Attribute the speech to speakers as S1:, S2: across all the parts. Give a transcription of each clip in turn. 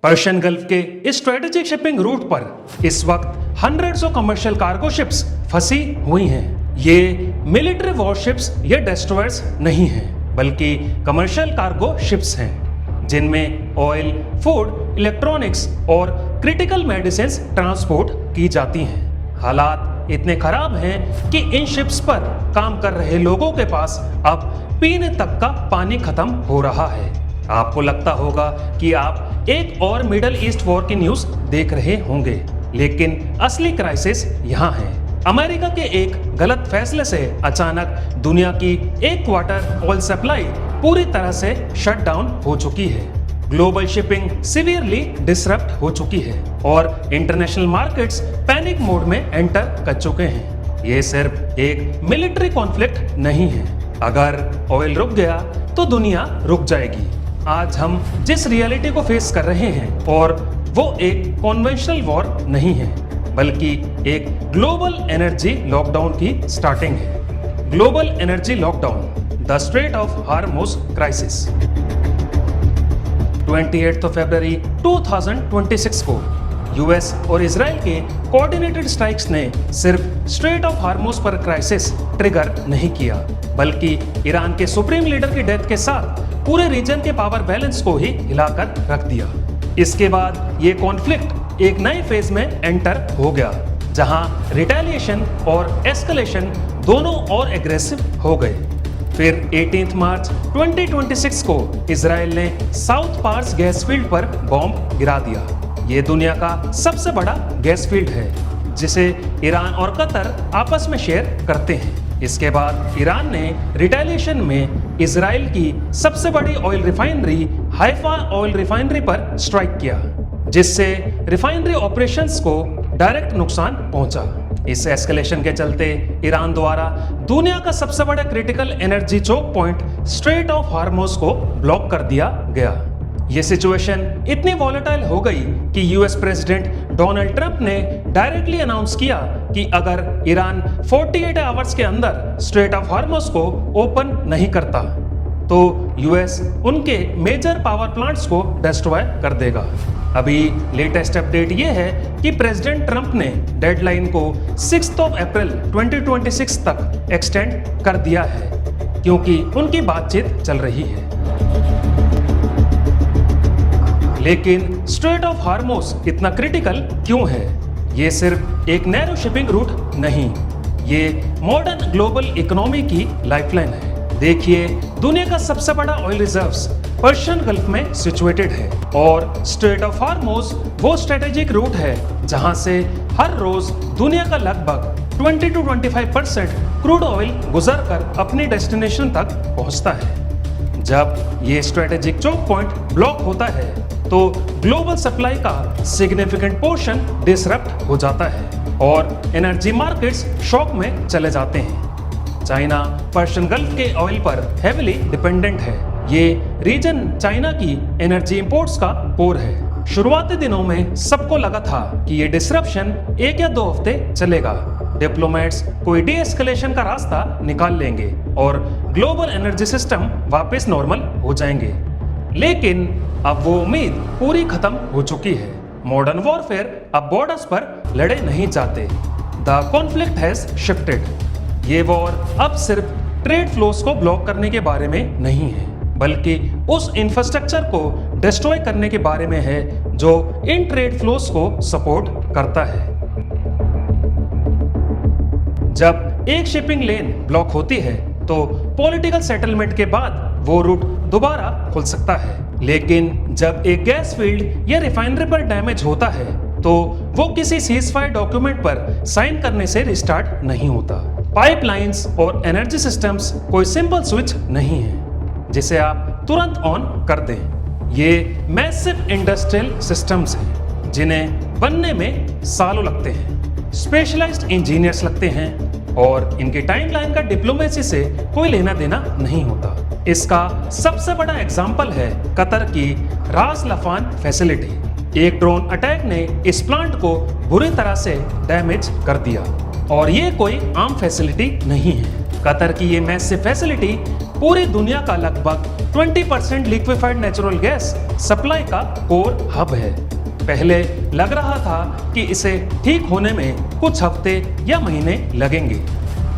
S1: Persian gulf के strategic shipping root पर इस वक्त hundreds of commercial cargo ships फंसी हुई हैं। ये मिलिट्री वॉरशिप्स या डेस्ट्रॉयर्स नहीं हैं, बल्कि कमर्शियल कार्गो शिप्स हैं, जिनमें ऑयल, फूड, इलेक्ट्रॉनिक्स और क्रिटिकल मेडिसिन्स ट्रांसपोर्ट की जाती हैं। हालात इतने खराब हैं कि इन शिप्स पर काम कर रहे लोगों के पास अब पीने तक का पानी खत्म हो रहा है। आपको लगता होगा कि आप एक और मिडल ईस्ट वॉर की न्यूज देख रहे होंगे, लेकिन असली क्राइसिस यहाँ है। अमेरिका के एक गलत फैसले से अचानक दुनिया की एक क्वार्टर ऑयल सप्लाई पूरी तरह से शट डाउन हो चुकी है। ग्लोबल शिपिंग सीवियरली डिसरप्ट हो चुकी है और इंटरनेशनल मार्केट्स पैनिक मोड में एंटर कर चुके हैं। ये सिर्फ एक मिलिट्री कॉन्फ्लिक्ट नहीं है। अगर ऑयल रुक गया तो दुनिया रुक जाएगी। आज हम जिस रियलिटी को फेस कर रहे हैं और वो एक कॉन्वेंशनल वॉर नहीं है, बल्कि एक ग्लोबल एनर्जी लॉकडाउन की स्टार्टिंग है। Global energy lockdown, the straight of Hormuz crisis. 28 फरवरी 2026 को यूएस और इजराइल के कोऑर्डिनेटेड स्ट्राइक्स ने सिर्फ स्ट्रेट ऑफ हार्मुज पर क्राइसिस ट्रिगर नहीं किया, बल्कि ईरान के सुप्रीम लीडर की डेथ के साथ पूरे रीजन के पावर बैलेंस को ही हिलाकर रख दिया। इसके बाद ये कॉन्फ्लिक्ट एक नए फेज में एंटर हो गया, जहां रिटेलिएशन और एस्केलेशन दोनों और एग्रेसिव हो गए। फिर 18 मार्च 2026 को इजराइल ने साउथ पार्स गैस फील्ड पर बॉम्ब गिरा दिया। ये दुनिया का सबसे बड़ा गैस फील्ड है, जिसे ईरान और कतर आपस में शेयर करते हैं। इसके बाद ईरान ने रिटेलिएशन में इजराइल की सबसे बड़ी oil refinery Haifa oil refinery पर स्ट्राइक किया, जिससे रिफाइनरी ऑपरेशंस को डायरेक्ट नुकसान पहुंचा। इस एस्केलेशन के चलते ईरान द्वारा दुनिया का सबसे बड़ा critical energy choke point strait of Hormuz को ब्लॉक कर दिया गया। ये सिचुएशन इतनी वॉलेटाइल हो गई कि यूएस प्रेसिडेंट डोनाल्ड ट्रंप ने डायरेक्टली अनाउंस किया कि अगर ईरान 48 आवर्स के अंदर स्ट्रेट ऑफ हार्मुज को ओपन नहीं करता तो यूएस उनके मेजर पावर प्लांट्स को डिस्ट्रॉय कर देगा। अभी लेटेस्ट अपडेट ये है कि प्रेसिडेंट ट्रंप ने डेडलाइन को 6 अप्रैल 2026 तक एक्सटेंड कर दिया है, क्योंकि उनकी बातचीत चल रही है। लेकिन स्ट्रेट ऑफ हार्मुज इतना क्रिटिकल क्यों है? ये सिर्फ एक नैरो शिपिंग रूट नहीं, ये मॉडर्न ग्लोबल इकोनॉमी की लाइफलाइन है। देखिए, दुनिया का सबसे बड़ा ऑयल रिजर्व्स पर्शियन गल्फ में सिचुएटेड है और स्ट्रेट ऑफ हार्मुज वो स्ट्रेटेजिक रूट है जहां से हर रोज दुनिया का लगभग 20 to 25% क्रूड ऑयल गुजरकर अपनी डेस्टिनेशन तक पहुंचता है। जब ये स्ट्रेटेजिक चोक पॉइंट ब्लॉक होता है तो ग्लोबल सप्लाई का सिग्निफिकेंट पोर्शन डिसरप्ट हो जाता है और एनर्जी मार्केट्स शॉक में चले जाते हैं। चाइना पर्शियन गल्फ के ऑयल पर हेविली डिपेंडेंट है। ये रीजन चाइना की एनर्जी इंपोर्ट्स का कोर है। शुरुआती दिनों में सबको लगा था कि ये डिसरप्शन 1 या 2 हफ्ते चलेगा। डिप्लोमेट्स कोई डी एस्केलेशन का रास्ता निकाल लेंगे और ग्लोबल एनर्जी सिस्टम वापस नॉर्मल हो जाएंगे। लेकिन अब वो उम्मीद पूरी खत्म हो चुकी है। मॉडर्न वॉरफेयर अब बॉर्डर्स पर लड़े नहीं जाते। The conflict has shifted. ये वॉर अब सिर्फ ट्रेड फ्लोस को ब्लॉक करने के बारे में नहीं है, बल्कि उस इंफ्रास्ट्रक्चर को डिस्ट्रॉय करने के बारे में है जो इन ट्रेड फ्लोस को सपोर्ट करता है। जब एक शिपिंग लेन ब्लॉक होती है तो पॉलिटिकल सेटलमेंट के बाद वो रूट दोबारा खुल सकता है, लेकिन जब एक गैस फील्ड या रिफाइनरी पर डैमेज होता है तो वो किसी सीजफायर डॉक्यूमेंट पर साइन करने से रिस्टार्ट नहीं होता। पाइपलाइंस और एनर्जी सिस्टम्स कोई सिंपल स्विच नहीं है जिसे आप तुरंत ऑन कर दें। ये मैसिव इंडस्ट्रियल सिस्टम्स हैं जिन्हें बनने में सालों लगते हैं, स्पेशलाइज्ड इंजीनियर्स लगते हैं और इनके टाइमलाइन का डिप्लोमेसी से कोई लेना देना नहीं होता। इसका सबसे बड़ा एग्जाम्पल है कतर की रास लफान फैसिलिटी। एक ड्रोन अटैक ने इस प्लांट को बुरी तरह से डैमेज कर दिया और ये कोई आम फैसिलिटी नहीं है। कतर की ये मैसिव फैसिलिटी पूरी दुनिया का लगभग 20% लिक्विफाइड नेचुरल गैस सप्लाई का कोर हब है। पहले लग रहा था कि इसे ठीक होने में कुछ हफ्ते या महीने लगेंगे,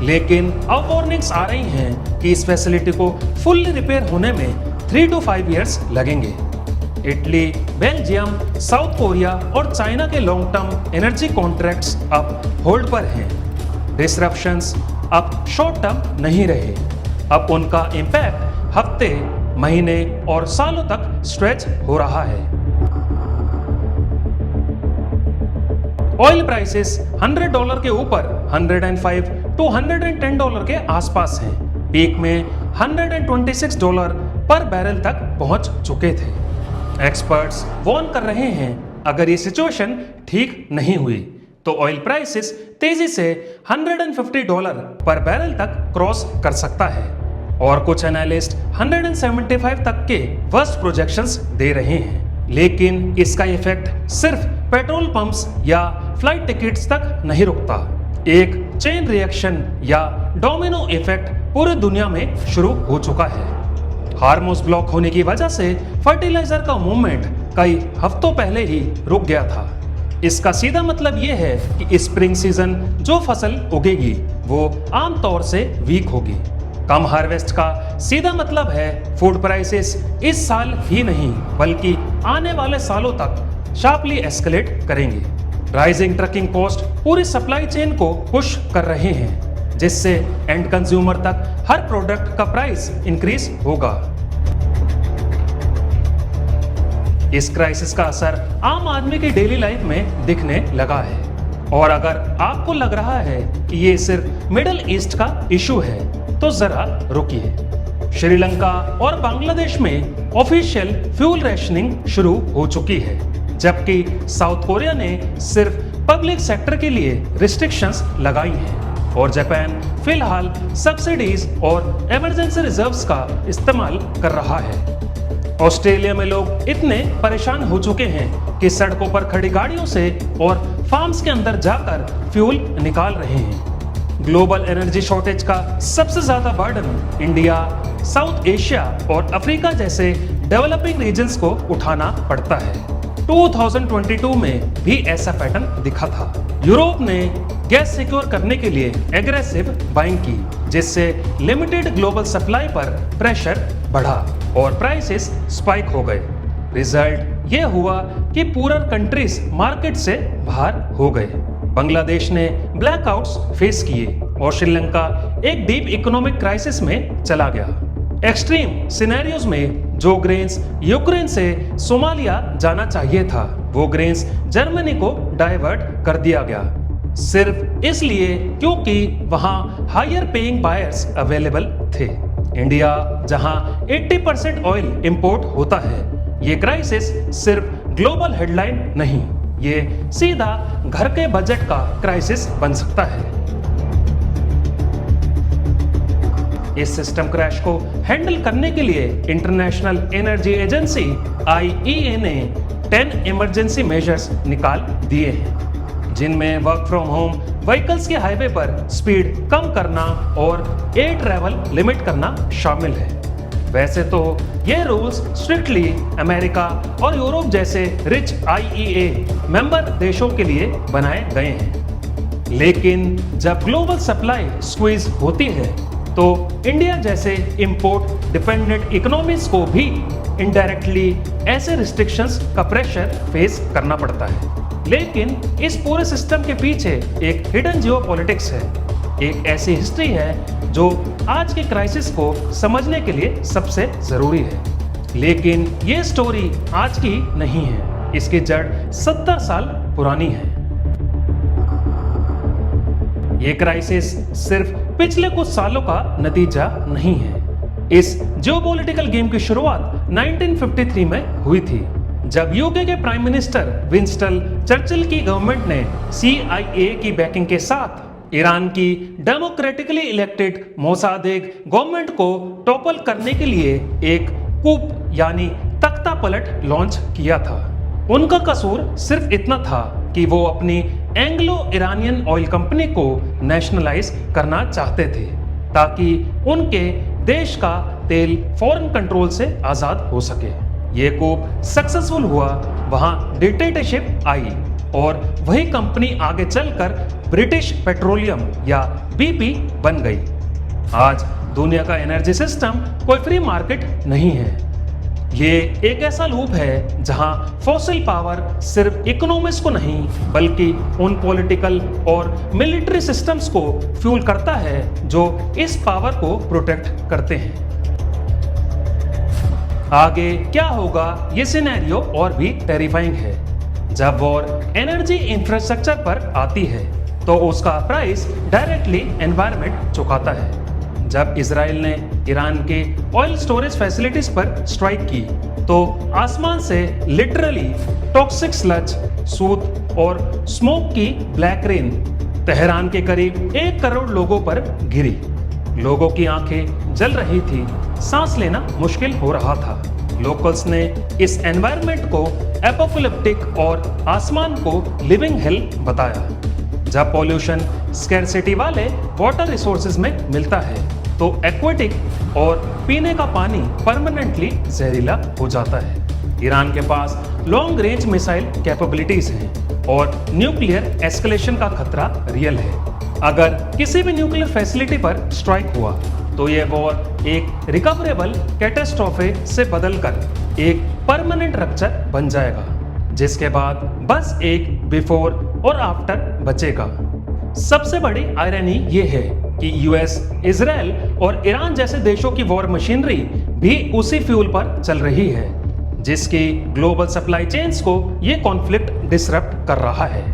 S1: लेकिन अब वार्निंग्स आ रही हैं कि इस फैसिलिटी को फुल्ली रिपेयर होने में 3 to 5 इयर्स लगेंगे। इटली, बेल्जियम, साउथ कोरिया और चाइना के लॉन्ग टर्म एनर्जी कॉन्ट्रैक्ट्स अब होल्ड पर हैं। डिसरप्शंस अब शॉर्ट टर्म नहीं रहे, अब उनका इंपैक्ट हफ्ते, महीने और सालों तक स्ट्रेच हो रहा है। ऑयल प्राइसेस $100 के ऊपर $105 to $110 के आसपास हैं। पीक में $126 पर बैरल तक पहुंच चुके थे। एक्सपर्ट्स वार्न कर रहे हैं, अगर ये सिचुएशन ठीक नहीं हुई तो ऑयल प्राइसेस तेजी से $150 पर बैरल तक क्रॉस कर सकता है और कुछ एनालिस्ट 175 तक के वर्स्ट प्रोजेक्शंस दे रहे हैं। लेकिन इसका इफेक्ट सिर्फ पेट्रोल पंप्स या फ्लाइट टिकट्स तक नहीं रुकता। एक चेन रिएक्शन या डोमिनो इफेक्ट पूरी दुनिया में शुरू हो चुका है। हार्मोज ब्लॉक होने की वजह से फर्टिलाइजर का मूवमेंट कई हफ्तों पहले ही रुक गया था। इसका सीधा मतलब यह है कि स्प्रिंग सीजन जो फसल उगेगी वो आमतौर से वीक होगी। कम हार्वेस्ट का सीधा मतलब है फूड प्राइसेस इस साल ही नहीं बल्कि आने वाले सालों तक शार्पली एस्केलेट करेंगे। राइजिंग ट्रकिंग कॉस्ट पूरी सप्लाई चेन को पुश कर रहे हैं, जिससे एंड कंज्यूमर तक हर प्रोडक्ट का प्राइस इंक्रीज होगा। इस क्राइसिस का असर आम आदमी की डेली लाइफ में दिखने लगा है और अगर आपको लग रहा है कि ये सिर्फ मिडिल ईस्ट का इशू है तो जरा रुकिए। श्रीलंका और बांग्लादेश में ऑफिशियल फ्यूल रेशनिंग शुरू हो चुकी है, जबकि साउथ कोरिया ने सिर्फ पब्लिक सेक्टर के लिए रिस्ट्रिक्शंस लगाई हैं और जापान फिलहाल सब्सिडीज और इमरजेंसी रिजर्व्स का इस्तेमाल कर रहा है। ऑस्ट्रेलिया में लोग इतने परेशान हो चुके हैं कि सड़कों पर खड़ी गाड़ियों से और फार्म्स के अंदर जाकर फ्यूल निकाल रहे हैं। ग्लोबल एनर्जी शॉर्टेज का सबसे ज्यादा बर्डन इंडिया, साउथ एशिया और अफ्रीका जैसे डेवलपिंग रीजन्स को उठाना पड़ता है। 2022 में भी ऐसा पैटर्न दिखा था। यूरोप ने गैस सिक्योर करने के लिए एग्रेसिव बाइंग की, जिससे लिमिटेड ग्लोबल सप्लाई पर प्रेशर बढ़ा और प्राइसेस स्पाइक हो गए। रिजल्ट ये हुआ कि पूरर कंट्रीज मार्केट से बाहर हो गए। बांग्लादेश ने ब्लैकआउट्स फेस किए और श्रीलंका एक डीप इकोनॉमिक क्राइसिस में चला गया। एक्सट्रीम सिनेरियोज में जो ग्रेन्स यूक्रेन से सोमालिया जाना चाहिए था, वो ग्रेन्स जर्मनी को डाइवर्ट कर दिया गया, सिर्फ इसलिए क्योंकि वहां हायर पेइंग बायर्स अवेलेबल थे। इंडिया, जहां 80% ऑयल इंपोर्ट होता है, ये क्राइसिस सिर्फ ग्लोबल हेडलाइन नहीं, ये सीधा घर के बजट का क्राइसिस बन सकता है। इस सिस्टम क्रैश को हैंडल करने के लिए इंटरनेशनल एनर्जी एजेंसी IEA ने 10 इमरजेंसी मेजर्स निकाल दिए हैं, जिनमें वर्क फ्रॉम होम, व्हीकल्स के हाईवे पर स्पीड कम करना और एयर ट्रैवल लिमिट करना शामिल है। वैसे तो ये रूल्स स्ट्रिक्टली अमेरिका और यूरोप जैसे रिच IEA मेंबर देशों के लिए बनाए गए हैं, लेकिन जब ग्लोबल सप्लाई स्क्वीज होती है तो इंडिया जैसे इंपोर्ट डिपेंडेंट इकोनॉमीज को भी इनडायरेक्टली ऐसे रिस्ट्रिक्शंस का प्रेशर फेस करना पड़ता है। लेकिन इस पूरे सिस्टम के पीछे एक हिडन जियोपॉलिटिक्स है, एक ऐसी हिस्ट्री है जो आज के क्राइसिस को समझने के लिए सबसे जरूरी है। लेकिन ये स्टोरी आज की नहीं है, इसकी जड़ 70 साल पुरानी है। ये क्राइसिस सिर्फ पिछले कुछ सालों का नतीजा नहीं है। इस जियोपॉलिटिकल गेम की शुरुआत 1953 में हुई थी, जब यूके के प्राइम मिनिस्टर विंस्टन चर्चिल की गवर्नमेंट ने CIA की बैकिंग के साथ ईरान की डेमोक्रेटिकली इलेक्टेड मोसादेक गवर्नमेंट को टॉपल करने के लिए एक कूप यानी तख्ता पलट लॉन्च किया था। उनका कसूर सिर्फ इतना था कि वो अपनी एंग्लो ईरानियन ऑयल कंपनी को नेशनलाइज करना चाहते थे, ताकि उनके देश का तेल फॉरेन कंट्रोल से आजाद हो सके। ये कूप सक्सेसफुल हुआ, वहां डिक्टेटरशिप आई और वही कंपनी आगे चलकर ब्रिटिश पेट्रोलियम या बीपी बन गई। आज दुनिया का एनर्जी सिस्टम कोई फ्री मार्केट नहीं है। ये एक ऐसा लूप है जहां फॉसिल पावर सिर्फ इकोनॉमिक्स को नहीं बल्कि उन पॉलिटिकल और मिलिट्री सिस्टम्स को फ्यूल करता है जो इस पावर को प्रोटेक्ट करते हैं। आगे क्या होगा, ये सिनेरियो और भी टेरिफाइंग है। जब वॉर एनर्जी इंफ्रास्ट्रक्चर पर आती है तो उसका प्राइस डायरेक्टली एनवायरनमेंट चुकाता है। जब इजराइल ने ईरान के ऑयल स्टोरेज फैसिलिटीज पर स्ट्राइक की तो आसमान से लिटरली टॉक्सिक स्लज, सूत और स्मोक की ब्लैक रेन तेहरान के करीब 1 करोड़ लोगों पर गिरी। लोगों की आंखें जल रही थी, सांस लेना मुश्किल हो रहा था। लोकल्स ने इस एनवायरनमेंट को एपोकलिप्टिक और आसमान को लिविंग हेल बताया। जब पॉल्यूशन स्कैरसिटी वाले वाटर रिसोर्सेज में मिलता है तो एक्वेटिक और पीने का पानी परमानेंटली जहरीला हो जाता है। ईरान के पास लॉन्ग रेंज मिसाइल कैपेबिलिटीज हैं और न्यूक्लियर एस्केलेशन का खतरा रियल है। अगर किसी भी न्यूक्लियर फैसिलिटी पर स्ट्राइक हुआ तो यह वॉर एक रिकवरेबल कैटास्ट्रोफे से बदलकर एक परमानेंट रप्चर बन जाएगा, जिसके बाद बस एक बिफोर और आफ्टर बचेगा। सबसे बड़ी आयरनी ये है कि यूएस, इजराइल और ईरान जैसे देशों की वॉर मशीनरी भी उसी फ्यूल पर चल रही है, जिसकी ग्लोबल सप्लाई चेन्स को ये कॉन्फ्लिक्ट डिसरप्ट कर रहा है।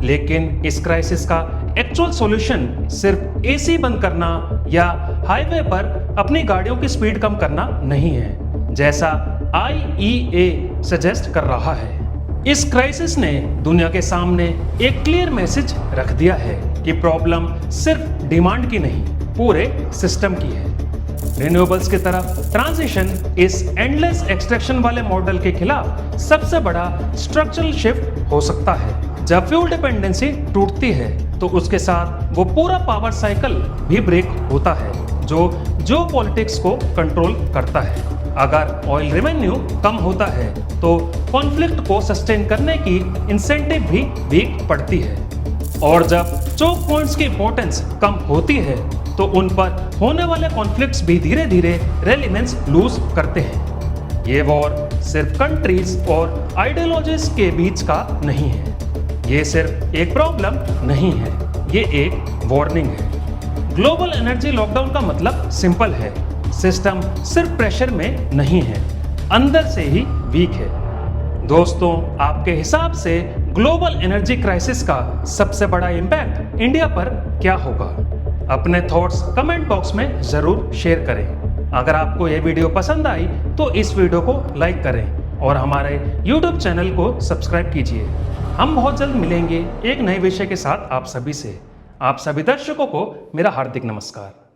S1: लेकिन इस क्राइसिस का एक्चुअल सॉल्यूशन सिर्फ एसी बंद करना या हाईवे पर अपनी गाड़ियों की स्पीड कम करना नहीं है, जैसा IEA सजेस्ट कर रहा है। इस क्राइसिस ने दुनिया के सामने एक क्लियर मैसेज रख दिया है कि प्रॉब्लम सिर्फ डिमांड की नहीं, पूरे सिस्टम की है। रिन्यूएबल्स की तरफ ट्रांजिशन इस एंडलेस एक्सट्रैक्शन वाले मॉडल के खिलाफ सबसे बड़ा स्ट्रक्चरल शिफ्ट हो सकता है। जब फ्यूल डिपेंडेंसी टूटती है तो उसके साथ वो पूरा पावर साइकिल भी ब्रेक होता है जो पॉलिटिक्स को कंट्रोल करता है। अगर ऑयल रेवेन्यू कम होता है तो कॉन्फ्लिक्ट को सस्टेन करने की इंसेंटिव भी वीक पड़ती है, और जब चोक पॉइंट्स की इंपॉर्टेंस कम होती है तो उन पर होने वाले कॉन्फ्लिक्ट्स भी धीरे धीरे रेलेवेंस लूज करते हैं। ये वॉर सिर्फ कंट्रीज और आइडियोलॉजीज के बीच का नहीं है, ये सिर्फ एक प्रॉब्लम नहीं है, ये एक वार्निंग है। ग्लोबल एनर्जी लॉकडाउन का मतलब सिंपल है, सिस्टम सिर्फ प्रेशर में नहीं है, अंदर से ही वीक है। दोस्तों, आपके हिसाब से ग्लोबल एनर्जी क्राइसिस का सबसे बड़ा इंपैक्ट इंडिया पर क्या होगा? अपने थॉट्स कमेंट बॉक्स में जरूर शेयर करें। अगर आपको यह वीडियो पसंद आई तो इस वीडियो को लाइक करें और हमारे YouTube चैनल को सब्सक्राइब कीजिए। हम बहुत जल्द मिलेंगे एक नए विषय के साथ आप सभी से। आप सभी दर्शकों को मेरा हार्दिक नमस्कार।